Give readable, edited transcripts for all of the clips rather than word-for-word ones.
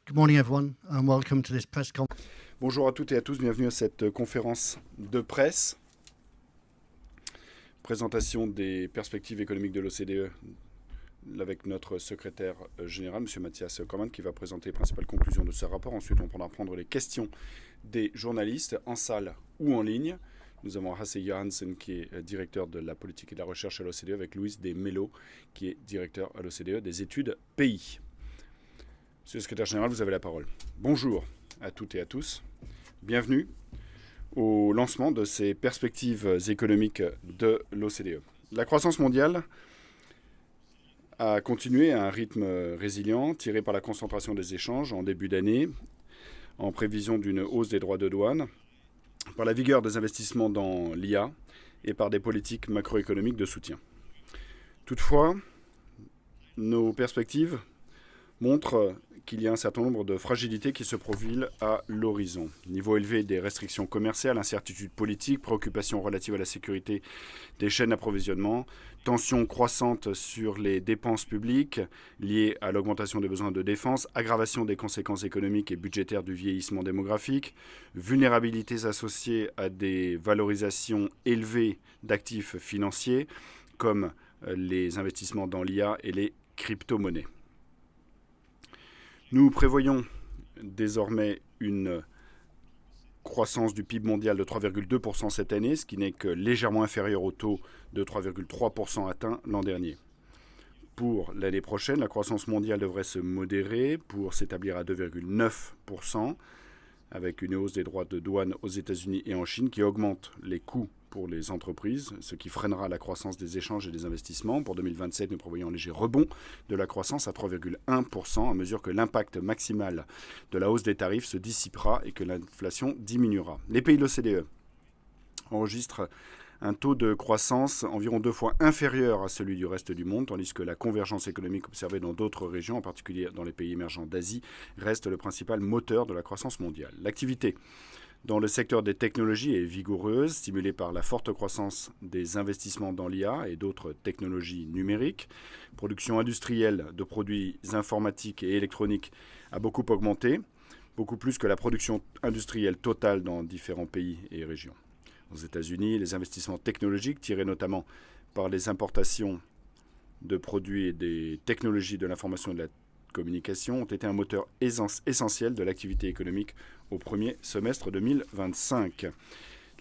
Good morning, everyone, and welcome to this press conference. Bonjour à toutes et à tous, bienvenue à cette conférence de presse. Présentation des perspectives économiques de l'OCDE avec notre secrétaire général, M. Mathias Cormann, qui va présenter les principales conclusions de ce rapport. Ensuite, on pourra prendre les questions des journalistes en salle ou en ligne. Nous avons Hasse Johansen, qui est directeur de la politique et de la recherche à l'OCDE, avec Louis De Mello, qui est directeur à l'OCDE des études pays. Monsieur le secrétaire général, vous avez la parole. Bonjour à toutes et à tous. Bienvenue au lancement de ces perspectives économiques de l'OCDE. La croissance mondiale a continué à un rythme résilient, tiré par la concentration des échanges en début d'année, en prévision d'une hausse des droits de douane, par la vigueur des investissements dans l'IA et par des politiques macroéconomiques de soutien. Toutefois, nos perspectives montrent qu'il y a un certain nombre de fragilités qui se profilent à l'horizon. Niveau élevé des restrictions commerciales, incertitudes politiques, préoccupations relatives à la sécurité des chaînes d'approvisionnement, tensions croissantes sur les dépenses publiques liées à l'augmentation des besoins de défense, aggravation des conséquences économiques et budgétaires du vieillissement démographique, vulnérabilités associées à des valorisations élevées d'actifs financiers comme les investissements dans l'IA et les crypto-monnaies. Nous prévoyons désormais une croissance du PIB mondial de 3,2% cette année, ce qui n'est que légèrement inférieur au taux de 3,3% atteint l'an dernier. Pour l'année prochaine, la croissance mondiale devrait se modérer pour s'établir à 2,9%, avec une hausse des droits de douane aux États-Unis et en Chine qui augmente les coûts pour les entreprises, ce qui freinera la croissance des échanges et des investissements. Pour 2027, nous prévoyons un léger rebond de la croissance à 3,1% à mesure que l'impact maximal de la hausse des tarifs se dissipera et que l'inflation diminuera. Les pays de l'OCDE enregistrent un taux de croissance environ 2 fois inférieur à celui du reste du monde, tandis que la convergence économique observée dans d'autres régions, en particulier dans les pays émergents d'Asie, reste le principal moteur de la croissance mondiale. L'activité dans le secteur des technologies est vigoureuse, stimulée par la forte croissance des investissements dans l'IA et d'autres technologies numériques. Production industrielle de produits informatiques et électroniques a beaucoup augmenté, beaucoup plus que la production industrielle totale dans différents pays et régions. Aux États-Unis, les investissements technologiques, tirés notamment par les importations de produits et des technologies de l'information et de la communication, ont été un moteur essentiel de l'activité économique au premier semestre 2025.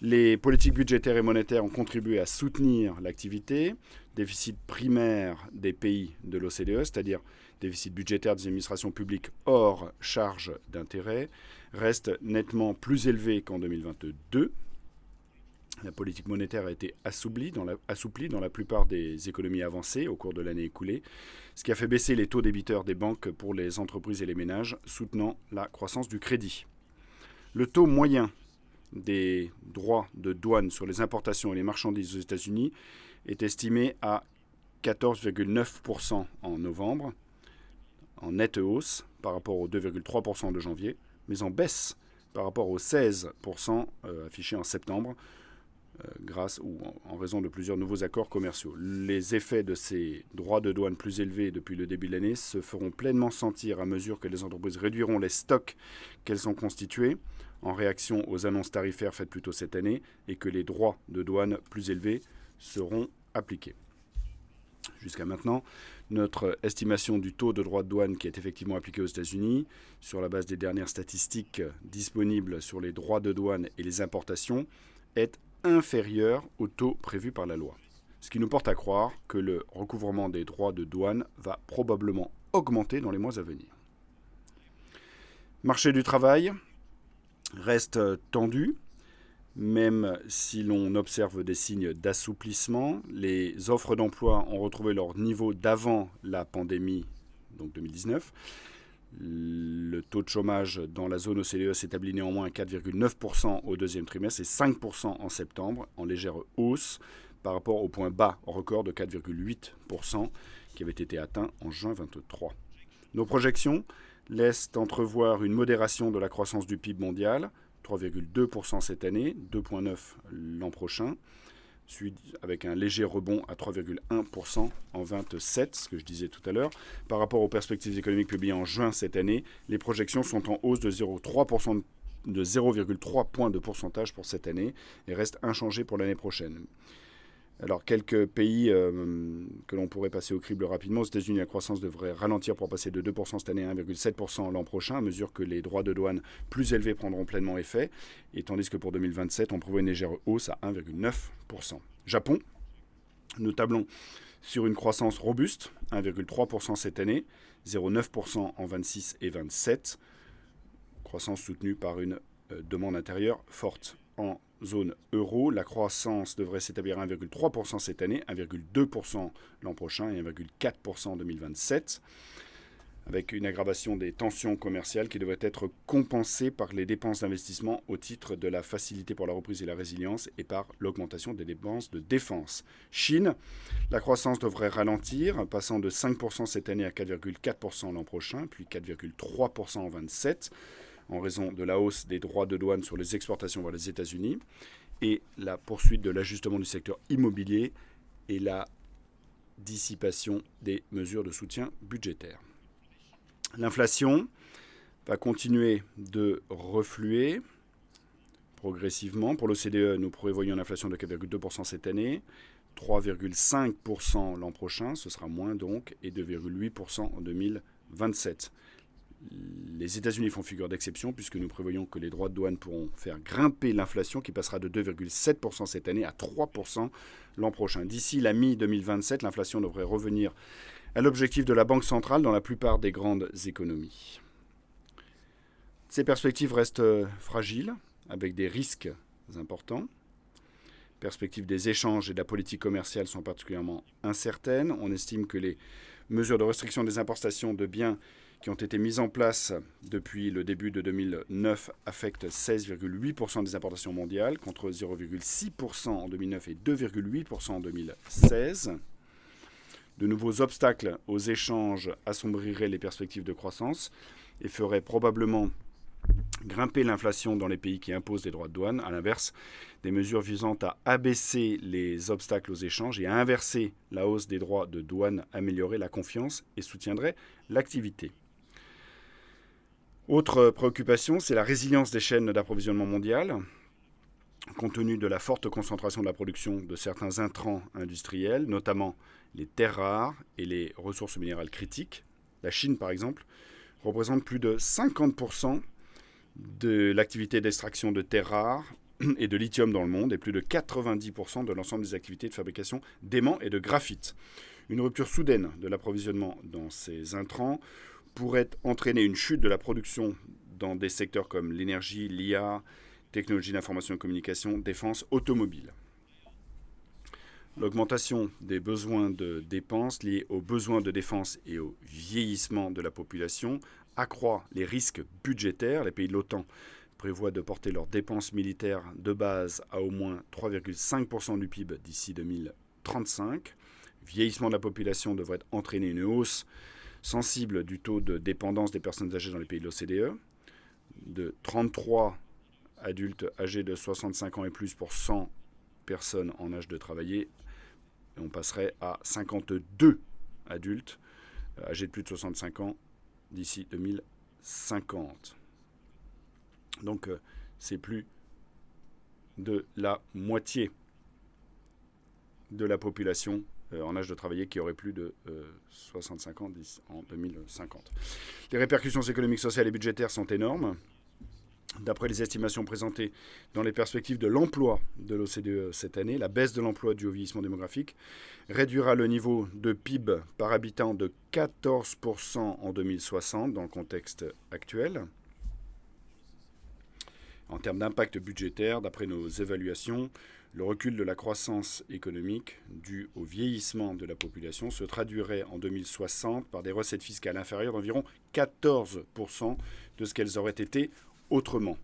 Les politiques budgétaires et monétaires ont contribué à soutenir l'activité. Déficit primaire des pays de l'OCDE, c'est-à-dire déficit budgétaire des administrations publiques hors charge d'intérêt, reste nettement plus élevé qu'en 2022. La politique monétaire a été assouplie dans la plupart des économies avancées au cours de l'année écoulée, ce qui a fait baisser les taux débiteurs des banques pour les entreprises et les ménages, soutenant la croissance du crédit. Le taux moyen des droits de douane sur les importations et les marchandises aux États-Unis est estimé à 14,9% en novembre, en nette hausse par rapport aux 2,3% de janvier, mais en baisse par rapport aux 16% affichés en septembre, grâce ou en raison de plusieurs nouveaux accords commerciaux. Les effets de ces droits de douane plus élevés depuis le début de l'année se feront pleinement sentir à mesure que les entreprises réduiront les stocks qu'elles ont constitués en réaction aux annonces tarifaires faites plus tôt cette année et que les droits de douane plus élevés seront appliqués. Jusqu'à maintenant, notre estimation du taux de droits de douane qui est effectivement appliqué aux États-Unis, sur la base des dernières statistiques disponibles sur les droits de douane et les importations, est inférieur au taux prévu par la loi. Ce qui nous porte à croire que le recouvrement des droits de douane va probablement augmenter dans les mois à venir. Marché du travail reste tendu, même si l'on observe des signes d'assouplissement. Les offres d'emploi ont retrouvé leur niveau d'avant la pandémie, donc 2019. Le taux de chômage dans la zone OCDE s'établit néanmoins à 4,9% au deuxième trimestre et 5% en septembre, en légère hausse par rapport au point bas record de 4,8% qui avait été atteint en juin 2023. Nos projections laissent entrevoir une modération de la croissance du PIB mondial, 3,2% cette année, 2,9% l'an prochain, avec un léger rebond à 3,1% en 27, ce que je disais tout à l'heure. Par rapport aux perspectives économiques publiées en juin cette année, les projections sont en hausse de 0,3 points de pourcentage pour cette année et restent inchangées pour l'année prochaine. Alors, quelques pays que l'on pourrait passer au crible rapidement. Aux États-Unis, la croissance devrait ralentir pour passer de 2% cette année à 1,7% l'an prochain, à mesure que les droits de douane plus élevés prendront pleinement effet, et tandis que pour 2027, on prévoit une légère hausse à 1,9%. Japon, nous tablons sur une croissance robuste, 1,3% cette année, 0,9% en 26 et 27, croissance soutenue par une demande intérieure forte. En zone euro, la croissance devrait s'établir à 1,3% cette année, 1,2% l'an prochain et 1,4% en 2027, avec une aggravation des tensions commerciales qui devrait être compensée par les dépenses d'investissement au titre de la facilité pour la reprise et la résilience et par l'augmentation des dépenses de défense. Chine, la croissance devrait ralentir, passant de 5% cette année à 4,4% l'an prochain, puis 4,3% en 27%. En raison de la hausse des droits de douane sur les exportations vers les États-Unis et la poursuite de l'ajustement du secteur immobilier et la dissipation des mesures de soutien budgétaire. L'inflation va continuer de refluer progressivement. Pour l'OCDE, nous prévoyons une inflation de 4,2% cette année, 3,5% l'an prochain, ce sera moins donc, et 2,8% en 2027. Les États-Unis font figure d'exception puisque nous prévoyons que les droits de douane pourront faire grimper l'inflation qui passera de 2,7% cette année à 3% l'an prochain. D'ici la mi-2027, l'inflation devrait revenir à l'objectif de la Banque centrale dans la plupart des grandes économies. Ces perspectives restent fragiles avec des risques importants. Les perspectives des échanges et de la politique commerciale sont particulièrement incertaines. On estime que les mesures de restriction des importations de biens qui ont été mises en place depuis le début de 2009 affectent 16,8% des importations mondiales, contre 0,6% en 2009 et 2,8% en 2016. De nouveaux obstacles aux échanges assombriraient les perspectives de croissance et feraient probablement grimper l'inflation dans les pays qui imposent des droits de douane. À l'inverse, des mesures visant à abaisser les obstacles aux échanges et à inverser la hausse des droits de douane amélioreraient la confiance et soutiendraient l'activité. Autre préoccupation, c'est la résilience des chaînes d'approvisionnement mondiales. Compte tenu de la forte concentration de la production de certains intrants industriels, notamment les terres rares et les ressources minérales critiques, la Chine par exemple, représente plus de 50% de l'activité d'extraction de terres rares et de lithium dans le monde et plus de 90% de l'ensemble des activités de fabrication d'aimants et de graphite. Une rupture soudaine de l'approvisionnement dans ces intrants pourrait entraîner une chute de la production dans des secteurs comme l'énergie, l'IA, technologie d'information et communication, défense, automobile. L'augmentation des besoins de dépenses liés aux besoins de défense et au vieillissement de la population accroît les risques budgétaires. Les pays de l'OTAN prévoient de porter leurs dépenses militaires de base à au moins 3,5% du PIB d'ici 2035. Le vieillissement de la population devrait entraîner une hausse sensible du taux de dépendance des personnes âgées dans les pays de l'OCDE, de 33 adultes âgés de 65 ans et plus pour 100 personnes en âge de travailler, et on passerait à 52 adultes âgés de plus de 65 ans d'ici 2050. Donc c'est plus de la moitié de la population en âge de travailler qui aurait plus de 65 ans en 2050. Les répercussions économiques, sociales et budgétaires sont énormes. D'après les estimations présentées dans les perspectives de l'emploi de l'OCDE cette année, la baisse de l'emploi due au vieillissement démographique réduira le niveau de PIB par habitant de 14% en 2060 dans le contexte actuel. En termes d'impact budgétaire, d'après nos évaluations, le recul de la croissance économique dû au vieillissement de la population se traduirait en 2060 par des recettes fiscales inférieures d'environ 14% de ce qu'elles auraient été autrement.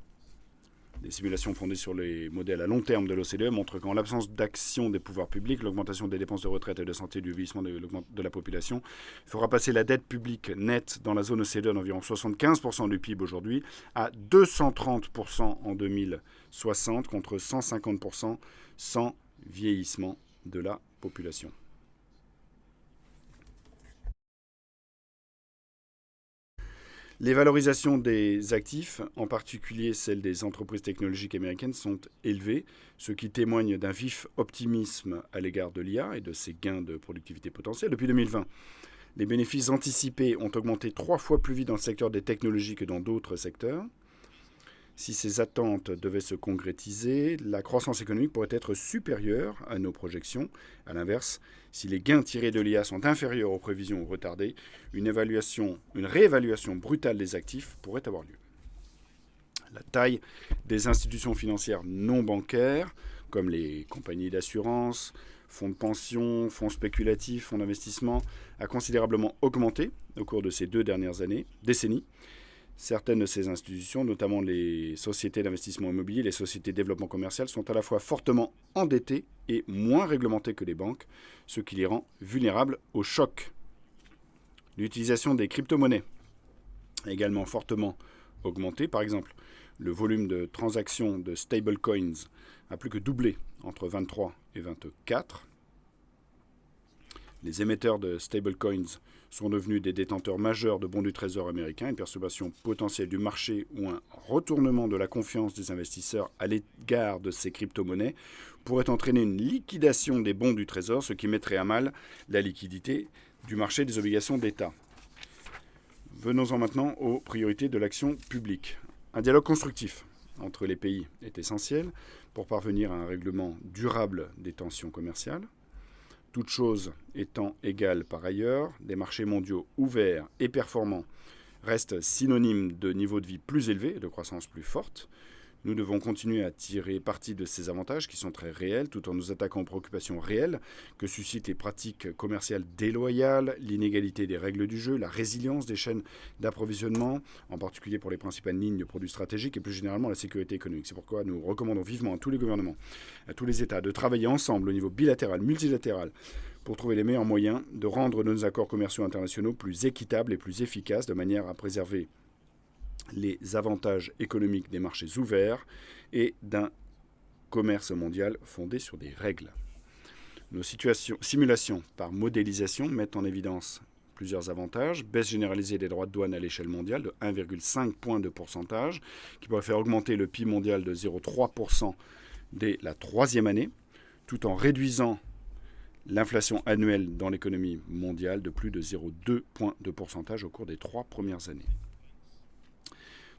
Des simulations fondées sur les modèles à long terme de l'OCDE montrent qu'en l'absence d'action des pouvoirs publics, l'augmentation des dépenses de retraite et de santé du vieillissement de la population fera passer la dette publique nette dans la zone OCDE d'environ 75% du PIB aujourd'hui à 230% en 2060 contre 150% sans vieillissement de la population. Les valorisations des actifs, en particulier celles des entreprises technologiques américaines, sont élevées, ce qui témoigne d'un vif optimisme à l'égard de l'IA et de ses gains de productivité potentiels. Depuis 2020, les bénéfices anticipés ont augmenté 3 fois plus vite dans le secteur des technologies que dans d'autres secteurs. Si ces attentes devaient se concrétiser, la croissance économique pourrait être supérieure à nos projections. A l'inverse, si les gains tirés de l'IA sont inférieurs aux prévisions ou retardés, une réévaluation brutale des actifs pourrait avoir lieu. La taille des institutions financières non bancaires, comme les compagnies d'assurance, fonds de pension, fonds spéculatifs, fonds d'investissement, a considérablement augmenté au cours de ces 2 dernières décennies. Certaines de ces institutions, notamment les sociétés d'investissement immobilier, les sociétés de développement commercial, sont à la fois fortement endettées et moins réglementées que les banques, ce qui les rend vulnérables au choc. L'utilisation des crypto-monnaies a également fortement augmenté. Par exemple, le volume de transactions de stablecoins a plus que doublé entre 23 et 24. Les émetteurs de stablecoins sont devenus des détenteurs majeurs de bons du Trésor américain. Une perturbation potentielle du marché ou un retournement de la confiance des investisseurs à l'égard de ces crypto-monnaies pourrait entraîner une liquidation des bons du Trésor, ce qui mettrait à mal la liquidité du marché des obligations d'État. Venons-en maintenant aux priorités de l'action publique. Un dialogue constructif entre les pays est essentiel pour parvenir à un règlement durable des tensions commerciales. Toutes choses étant égales par ailleurs, des marchés mondiaux ouverts et performants restent synonymes de niveau de vie plus élevé et de croissance plus forte. Nous devons continuer à tirer parti de ces avantages qui sont très réels, tout en nous attaquant aux préoccupations réelles que suscitent les pratiques commerciales déloyales, l'inégalité des règles du jeu, la résilience des chaînes d'approvisionnement, en particulier pour les principales lignes de produits stratégiques et plus généralement la sécurité économique. C'est pourquoi nous recommandons vivement à tous les gouvernements, à tous les États, de travailler ensemble au niveau bilatéral, multilatéral, pour trouver les meilleurs moyens de rendre nos accords commerciaux internationaux plus équitables et plus efficaces, de manière à préserver les avantages économiques des marchés ouverts et d'un commerce mondial fondé sur des règles. Nos simulations par modélisation mettent en évidence plusieurs avantages. Baisse généralisée des droits de douane à l'échelle mondiale de 1,5 point de pourcentage, qui pourrait faire augmenter le PIB mondial de 0,3% dès la 3e année, tout en réduisant l'inflation annuelle dans l'économie mondiale de plus de 0,2 points de pourcentage au cours des 3 premières années.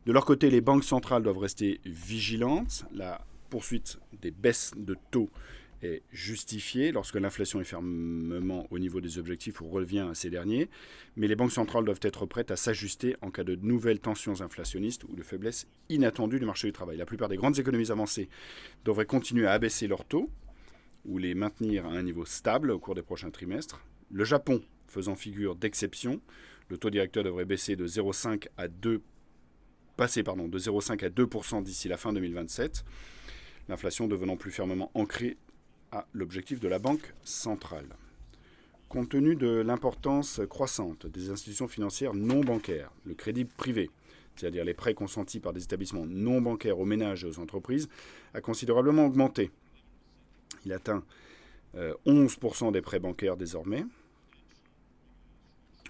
De leur côté, les banques centrales doivent rester vigilantes. La poursuite des baisses de taux est justifiée lorsque l'inflation est fermement au niveau des objectifs ou revient à ces derniers. Mais les banques centrales doivent être prêtes à s'ajuster en cas de nouvelles tensions inflationnistes ou de faiblesse inattendue du marché du travail. La plupart des grandes économies avancées devraient continuer à abaisser leurs taux ou les maintenir à un niveau stable au cours des prochains trimestres. Le Japon faisant figure d'exception, le taux directeur devrait baisser de 0,5 à 2% de 0,5 à 2% d'ici la fin 2027, l'inflation devenant plus fermement ancrée à l'objectif de la Banque centrale. Compte tenu de l'importance croissante des institutions financières non bancaires, le crédit privé, c'est-à-dire les prêts consentis par des établissements non bancaires aux ménages et aux entreprises, a considérablement augmenté. Il atteint 11% des prêts bancaires désormais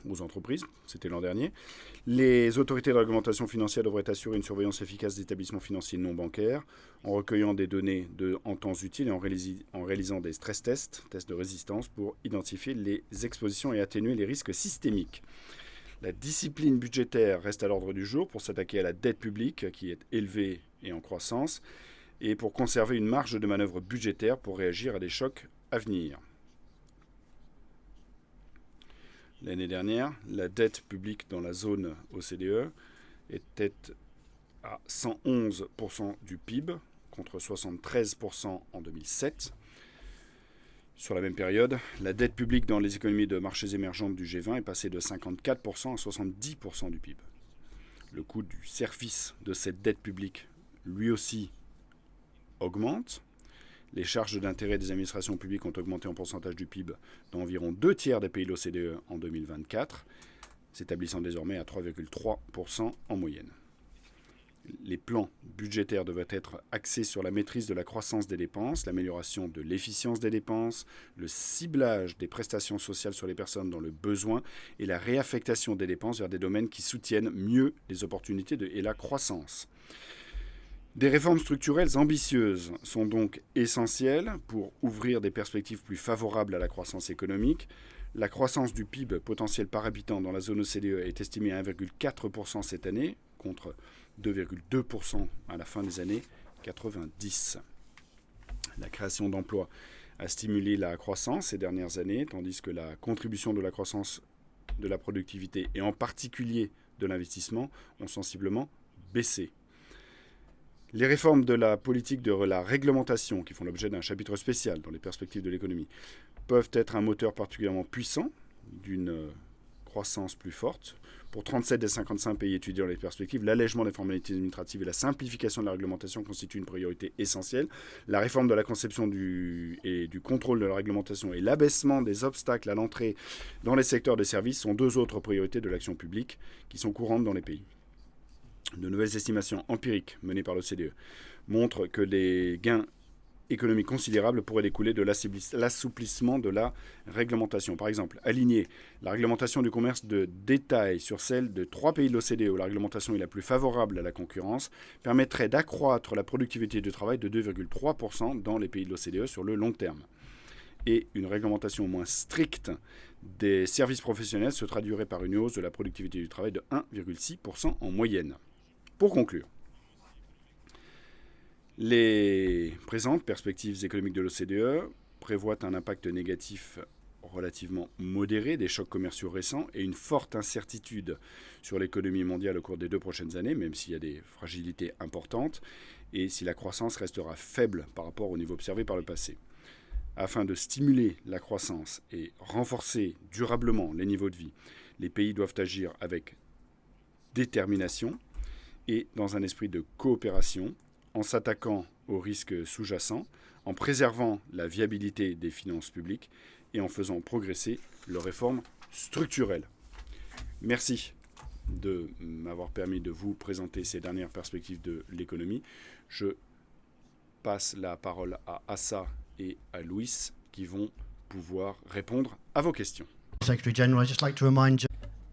aux entreprises, c'était l'an dernier. Les autorités de réglementation financière devraient assurer une surveillance efficace des établissements financiers non bancaires en recueillant des données en temps utile et en réalisant des stress tests de résistance pour identifier les expositions et atténuer les risques systémiques. La discipline budgétaire reste à l'ordre du jour pour s'attaquer à la dette publique qui est élevée et en croissance et pour conserver une marge de manœuvre budgétaire pour réagir à des chocs à venir. L'année dernière, la dette publique dans la zone OCDE était à 111% du PIB, contre 73% en 2007. Sur la même période, la dette publique dans les économies de marchés émergentes du G20 est passée de 54% à 70% du PIB. Le coût du service de cette dette publique, lui aussi, augmente. Les charges d'intérêt des administrations publiques ont augmenté en pourcentage du PIB dans environ 2 tiers des pays de l'OCDE en 2024, s'établissant désormais à 3,3% en moyenne. Les plans budgétaires devraient être axés sur la maîtrise de la croissance des dépenses, l'amélioration de l'efficience des dépenses, le ciblage des prestations sociales sur les personnes dans le besoin et la réaffectation des dépenses vers des domaines qui soutiennent mieux les opportunités et la croissance. Des réformes structurelles ambitieuses sont donc essentielles pour ouvrir des perspectives plus favorables à la croissance économique. La croissance du PIB potentiel par habitant dans la zone OCDE est estimée à 1,4% cette année, contre 2,2% à la fin des années 90. La création d'emplois a stimulé la croissance ces dernières années, tandis que la contribution de la croissance de la productivité et en particulier de l'investissement ont sensiblement baissé. Les réformes de la politique de la réglementation, qui font l'objet d'un chapitre spécial dans les perspectives de l'économie, peuvent être un moteur particulièrement puissant d'une croissance plus forte. Pour 37 des 55 pays étudiés dans les perspectives, l'allègement des formalités administratives et la simplification de la réglementation constituent une priorité essentielle. La réforme de la conception et du contrôle de la réglementation et l'abaissement des obstacles à l'entrée dans les secteurs des services sont deux autres priorités de l'action publique qui sont courantes dans les pays. De nouvelles estimations empiriques menées par l'OCDE montrent que les gains économiques considérables pourraient découler de l'assouplissement de la réglementation. Par exemple, aligner la réglementation du commerce de détail sur celle de 3 pays de l'OCDE où la réglementation est la plus favorable à la concurrence permettrait d'accroître la productivité du travail de 2,3% dans les pays de l'OCDE sur le long terme. Et une réglementation moins stricte des services professionnels se traduirait par une hausse de la productivité du travail de 1,6% en moyenne. Pour conclure, les présentes perspectives économiques de l'OCDE prévoient un impact négatif relativement modéré des chocs commerciaux récents et une forte incertitude sur l'économie mondiale au cours des 2 prochaines années, même s'il y a des fragilités importantes, et si la croissance restera faible par rapport au niveau observé par le passé. Afin de stimuler la croissance et renforcer durablement les niveaux de vie, les pays doivent agir avec détermination et dans un esprit de coopération, en s'attaquant aux risques sous-jacents, en préservant la viabilité des finances publiques et en faisant progresser leurs réformes structurelles. Merci de m'avoir permis de vous présenter ces dernières perspectives de l'économie. Je passe la parole à Assa et à Louis qui vont pouvoir répondre à vos questions. Secretary General, I'd just like to remind you.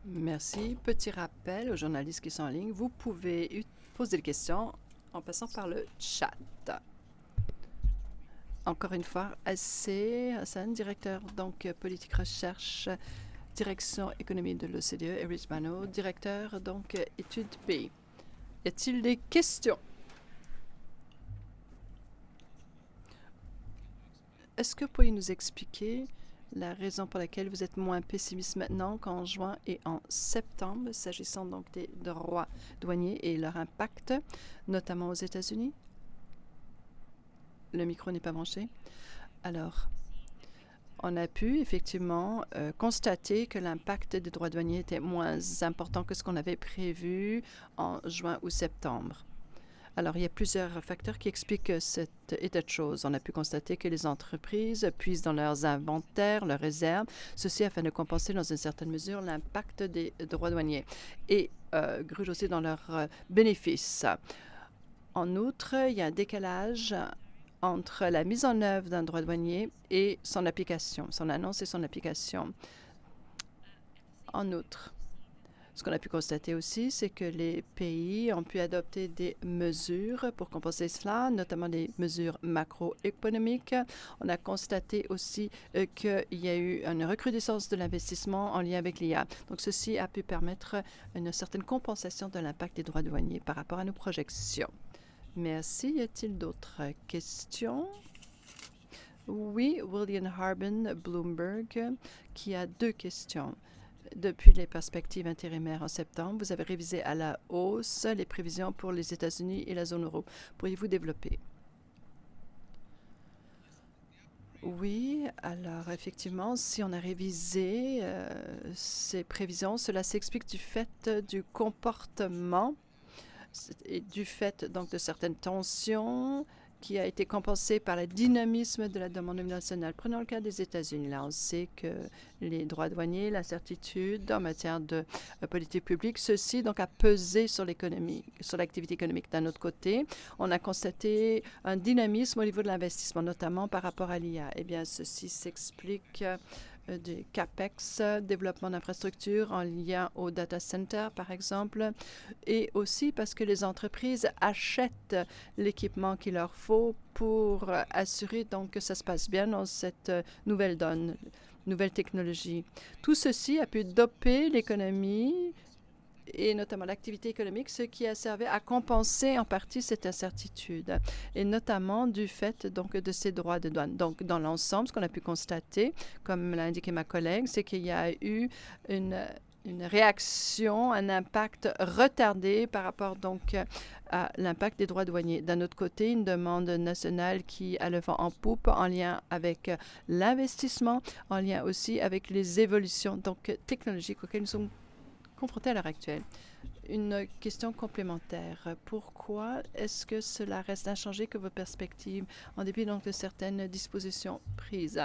Merci. Petit rappel aux journalistes qui sont en ligne, vous pouvez poser des questions en passant par le chat. Encore une fois, Hassan, directeur donc politique recherche, direction économie de l'OCDE, et Rich Mano, directeur donc études pays. Y a-t-il des questions? Est-ce que vous pourriez nous expliquer la raison pour laquelle vous êtes moins pessimiste maintenant qu'en juin et en septembre, s'agissant donc des droits douaniers et leur impact, notamment aux États-Unis? Le micro n'est pas branché. Alors, on a pu effectivement constater que l'impact des droits douaniers était moins important que ce qu'on avait prévu en juin ou septembre. Alors, il y a plusieurs facteurs qui expliquent cet état de choses. On a pu constater que les entreprises puisent dans leurs inventaires, leurs réserves, ceci afin de compenser dans une certaine mesure l'impact des droits douaniers et grugent aussi dans leurs bénéfices. En outre, il y a un décalage entre la mise en œuvre d'un droit douanier et son application, son annonce et son application. En outre, ce qu'on a pu constater aussi, c'est que les pays ont pu adopter des mesures pour compenser cela, notamment des mesures macroéconomiques. On a constaté aussi qu'il y a eu une recrudescence de l'investissement en lien avec l'IA. Donc, ceci a pu permettre une certaine compensation de l'impact des droits douaniers par rapport à nos projections. Merci. Y a-t-il d'autres questions? Oui, William Harbin, Bloomberg, qui a 2 questions. Depuis les perspectives intérimaires en septembre, vous avez révisé à la hausse les prévisions pour les États-Unis et la zone euro. Pourriez-vous développer? Oui, alors effectivement, si on a révisé ces prévisions, cela s'explique du fait du comportement et du fait donc de certaines tensions qui a été compensé par le dynamisme de la demande nationale. Prenons le cas des États-Unis. Là, on sait que les droits douaniers, l'incertitude en matière de politique publique, ceci donc a pesé sur l'économie, sur l'activité économique. D'un autre côté, on a constaté un dynamisme au niveau de l'investissement, notamment par rapport à l'IA. Eh bien, ceci s'explique du CAPEX, développement d'infrastructures en lien au data center, par exemple, et aussi parce que les entreprises achètent l'équipement qu'il leur faut pour assurer donc que ça se passe bien dans cette nouvelle donne, nouvelle technologie. Tout ceci a pu doper l'économie et notamment l'activité économique, ce qui a servi à compenser en partie cette incertitude, et notamment du fait donc de ces droits de douane. Donc, dans l'ensemble, ce qu'on a pu constater, comme l'a indiqué ma collègue, c'est qu'il y a eu une réaction, un impact retardé par rapport donc à l'impact des droits douaniers. D'un autre côté, une demande nationale qui a le vent en poupe en lien avec l'investissement, en lien aussi avec les évolutions donc technologiques auxquelles nous sommes confrontés à l'heure actuelle. Une question complémentaire. Pourquoi est-ce que cela reste inchangé que vos perspectives, en dépit donc de certaines dispositions prises?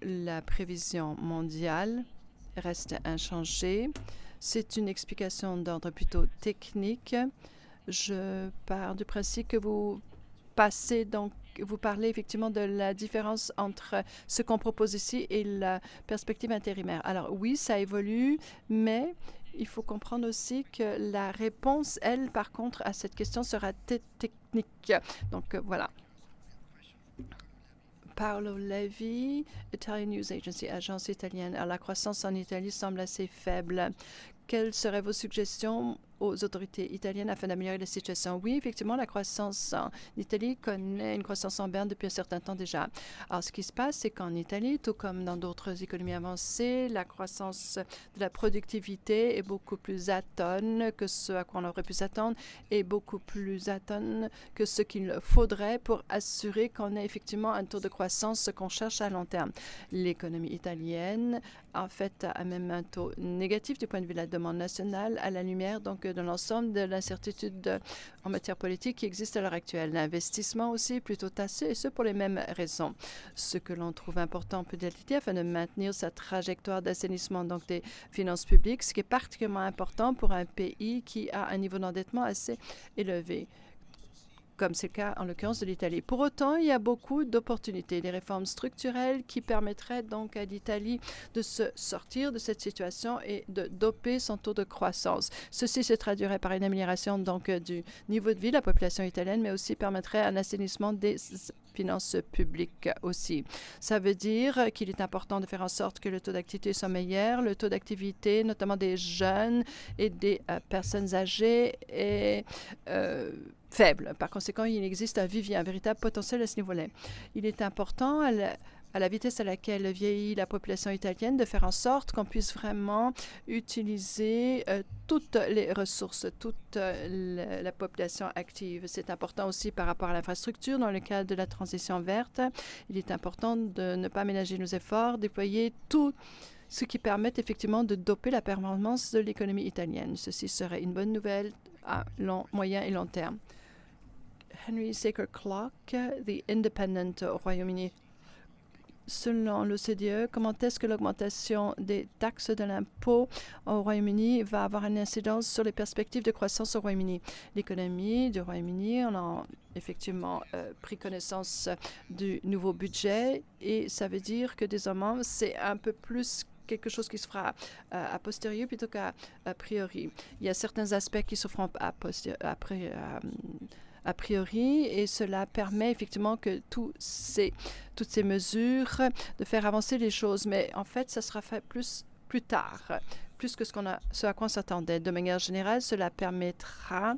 La prévision mondiale reste inchangée. C'est une explication d'ordre plutôt technique. Je pars du principe que vous parlez effectivement de la différence entre ce qu'on propose ici et la perspective intérimaire. Alors oui, ça évolue, mais il faut comprendre aussi que la réponse, elle, par contre, à cette question sera technique. Donc voilà. Paolo Levi, Italian News Agency, agence italienne. Alors, la croissance en Italie semble assez faible. Quelles seraient vos suggestions aux autorités italiennes afin d'améliorer la situation? Oui, effectivement, la croissance en Italie connaît une croissance en berne depuis un certain temps déjà. Alors, ce qui se passe, c'est qu'en Italie, tout comme dans d'autres économies avancées, la croissance de la productivité est beaucoup plus atone que ce à quoi on aurait pu s'attendre et beaucoup plus atone que ce qu'il faudrait pour assurer qu'on ait effectivement un taux de croissance qu'on cherche à long terme. L'économie italienne, en fait, a même un taux négatif du point de vue de la demande nationale à la lumière donc de l'ensemble de l'incertitude en matière politique qui existe à l'heure actuelle. L'investissement aussi est plutôt tassé, et ce pour les mêmes raisons. Ce que l'on trouve important peut être afin de maintenir sa trajectoire d'assainissement donc des finances publiques, ce qui est particulièrement important pour un pays qui a un niveau d'endettement assez élevé, comme c'est le cas en l'occurrence de l'Italie. Pour autant, il y a beaucoup d'opportunités, des réformes structurelles qui permettraient donc à l'Italie de se sortir de cette situation et de doper son taux de croissance. Ceci se traduirait par une amélioration donc du niveau de vie de la population italienne, mais aussi permettrait un assainissement des finances publiques aussi. Ça veut dire qu'il est important de faire en sorte que le taux d'activité soit meilleur, le taux d'activité, notamment des jeunes et des personnes âgées, est faible. Par conséquent, il existe un véritable potentiel à ce niveau-là. Il est important à la vitesse à laquelle vieillit la population italienne, de faire en sorte qu'on puisse vraiment utiliser toutes les ressources, toute la population active. C'est important aussi par rapport à l'infrastructure. Dans le cadre de la transition verte, il est important de ne pas ménager nos efforts, déployer tout ce qui permet effectivement de doper la performance de l'économie italienne. Ceci serait une bonne nouvelle à moyen et long terme. Henry Saker Clark, The Independent au Royaume-Uni. Selon l'OCDE, comment est-ce que l'augmentation des taxes de l'impôt au Royaume-Uni va avoir une incidence sur les perspectives de croissance au Royaume-Uni? L'économie du Royaume-Uni, on a effectivement pris connaissance du nouveau budget et ça veut dire que désormais, c'est un peu plus quelque chose qui se fera a posteriori plutôt qu'à priori. Il y a certains aspects qui se feront a priori, et cela permet effectivement que toutes ces mesures de faire avancer les choses. Mais en fait, ça sera fait plus tard, plus que ce à quoi on s'attendait. De manière générale, cela permettra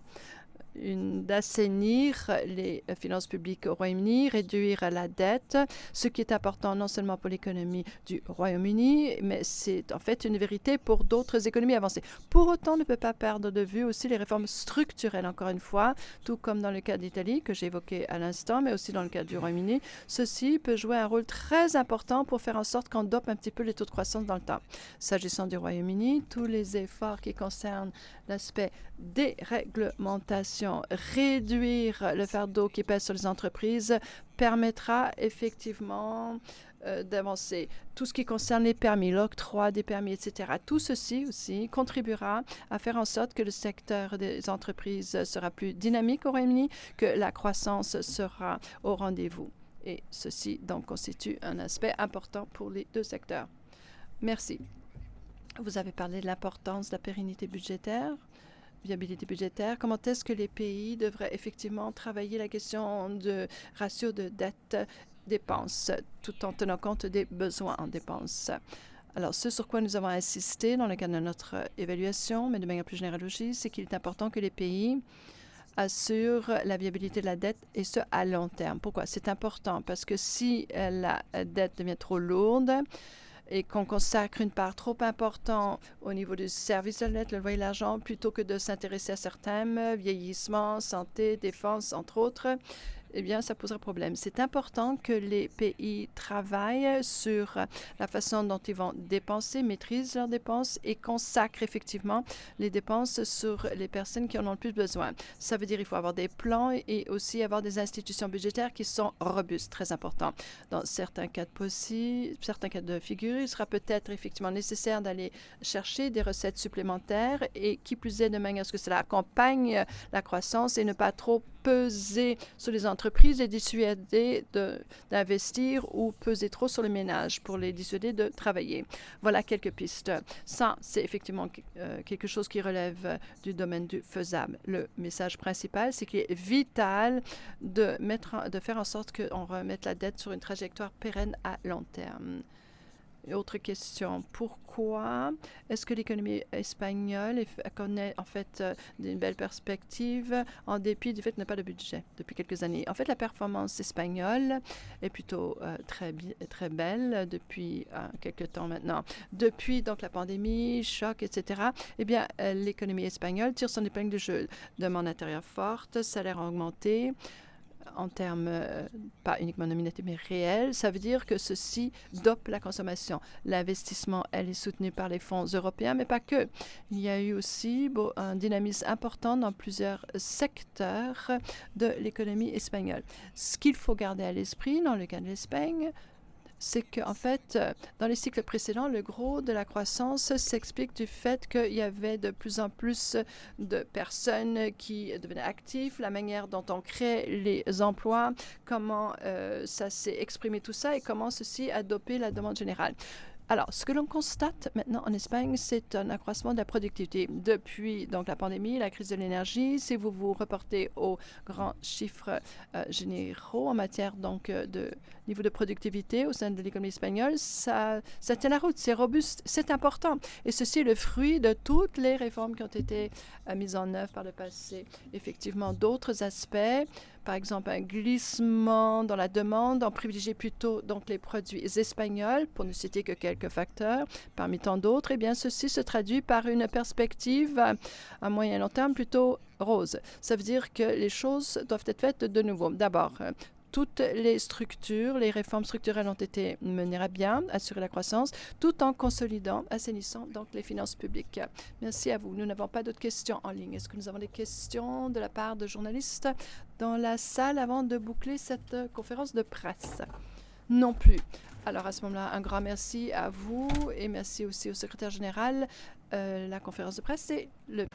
d'assainir les finances publiques au Royaume-Uni, réduire la dette, ce qui est important non seulement pour l'économie du Royaume-Uni, mais c'est en fait une vérité pour d'autres économies avancées. Pour autant, on ne peut pas perdre de vue aussi les réformes structurelles, encore une fois, tout comme dans le cas d'Italie, que j'ai évoqué à l'instant, mais aussi dans le cas du Royaume-Uni. Ceci peut jouer un rôle très important pour faire en sorte qu'on dope un petit peu les taux de croissance dans le temps. S'agissant du Royaume-Uni, tous les efforts qui concernent l'aspect déréglementation question. Réduire le fardeau qui pèse sur les entreprises permettra effectivement d'avancer. Tout ce qui concerne les permis, l'octroi des permis, etc. Tout ceci aussi contribuera à faire en sorte que le secteur des entreprises sera plus dynamique au Royaume-Uni, que la croissance sera au rendez-vous. Et ceci donc constitue un aspect important pour les deux secteurs. Merci. Vous avez parlé de l'importance de la pérennité budgétaire, viabilité budgétaire. Comment est-ce que les pays devraient effectivement travailler la question de ratio de dette-dépenses tout en tenant compte des besoins en dépenses? Alors, ce sur quoi nous avons insisté dans le cadre de notre évaluation, mais de manière plus générale aussi, c'est qu'il est important que les pays assurent la viabilité de la dette, et ce, à long terme. Pourquoi? C'est important parce que si la dette devient trop lourde et qu'on consacre une part trop importante au niveau du service de la dette, le loyer, l'argent, plutôt que de s'intéresser à certains thèmes, vieillissement, santé, défense, entre autres, eh bien, ça poserait problème. C'est important que les pays travaillent sur la façon dont ils vont dépenser, maîtrisent leurs dépenses et consacrent effectivement les dépenses sur les personnes qui en ont le plus besoin. Ça veut dire qu'il faut avoir des plans et aussi avoir des institutions budgétaires qui sont robustes, très important. Dans certains cas de figure, il sera peut-être effectivement nécessaire d'aller chercher des recettes supplémentaires et qui plus est de manière à ce que cela accompagne la croissance et ne pas trop peser sur les entreprises et dissuader d'investir ou peser trop sur les ménages pour les dissuader de travailler. Voilà quelques pistes. Ça, c'est effectivement quelque chose qui relève du domaine du faisable. Le message principal, c'est qu'il est vital de faire en sorte qu'on remette la dette sur une trajectoire pérenne à long terme. Et autre question, pourquoi est-ce que l'économie espagnole connaît en fait une belle perspective en dépit du fait qu'il n'y a pas de budget depuis quelques années? En fait, la performance espagnole est plutôt très belle depuis quelques temps maintenant. Depuis donc la pandémie, choc, etc., eh bien, l'économie espagnole tire son épingle du jeu. Demande intérieure forte, salaire augmenté, en termes pas uniquement nominatifs mais réels, ça veut dire que ceci dope la consommation. L'investissement, elle est soutenue par les fonds européens, mais pas que. Il y a eu aussi un dynamisme important dans plusieurs secteurs de l'économie espagnole. Ce qu'il faut garder à l'esprit dans le cas de l'Espagne, c'est qu'en fait, dans les cycles précédents, le gros de la croissance s'explique du fait qu'il y avait de plus en plus de personnes qui devenaient actives, la manière dont on crée les emplois, comment ça s'est exprimé tout ça et comment ceci a dopé la demande générale. Alors, ce que l'on constate maintenant en Espagne, c'est un accroissement de la productivité. Depuis donc la pandémie, la crise de l'énergie, si vous vous reportez aux grands chiffres généraux en matière donc de niveau de productivité au sein de l'économie espagnole, ça tient la route, c'est robuste, c'est important. Et ceci est le fruit de toutes les réformes qui ont été mises en œuvre par le passé. Effectivement, d'autres aspects, par exemple un glissement dans la demande, on privilégie plutôt donc les produits espagnols, pour ne citer que quelques facteurs, parmi tant d'autres, eh bien ceci se traduit par une perspective à moyen et long terme plutôt rose. Ça veut dire que les choses doivent être faites de nouveau. D'abord, toutes les structures, les réformes structurelles ont été menées à bien, assurer la croissance, tout en consolidant, assainissant donc les finances publiques. Merci à vous. Nous n'avons pas d'autres questions en ligne. Est-ce que nous avons des questions de la part de journalistes dans la salle avant de boucler cette conférence de presse? Non plus. Alors à ce moment-là, un grand merci à vous et merci aussi au secrétaire général. La conférence de presse, c'est le...